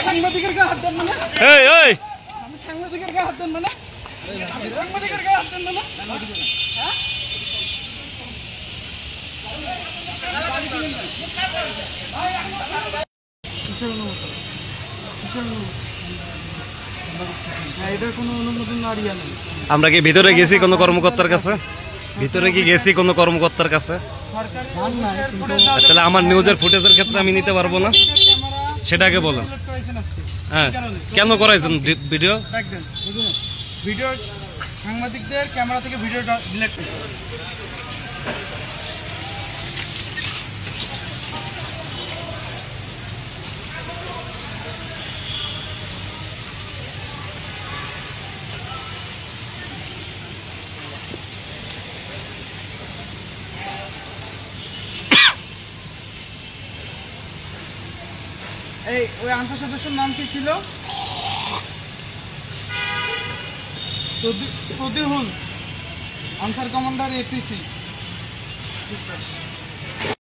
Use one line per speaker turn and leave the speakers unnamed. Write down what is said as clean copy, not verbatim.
সাংবাদিকের গায়ে হাত দেন মানে?
এই এই
আমি সাংবাদিকের গায়ে হাত দেন মানে? সাংবাদিকের গায়ে হাত দেন মানে? হ্যাঁ? কিসের অনুমতি? কিসের অনুমতি? হ্যাঁ, এটার কোনো অনুমোদন আর ইয়া নেই।
আমরা কি ভিতরে গেছি কোনো কর্মকর্তার কাছে? ভিতরে কি গেছি কোনো কর্মকর্তার কাছে? তাহলে আমার নিউজের ফুটেজের ক্ষেত্রে আমি নিতে পারবো না, সেটাকে বলেন। হ্যাঁ, কেন করাইছেন ভিডিও?
ভিডিও সাংবাদিকদের ক্যামেরা থেকে ভিডিওটা ডিলিট করতে। এই ওই আনসার সদস্যের নাম কি ছিল? তদিহুল, আনসার কমান্ডার এপিসি।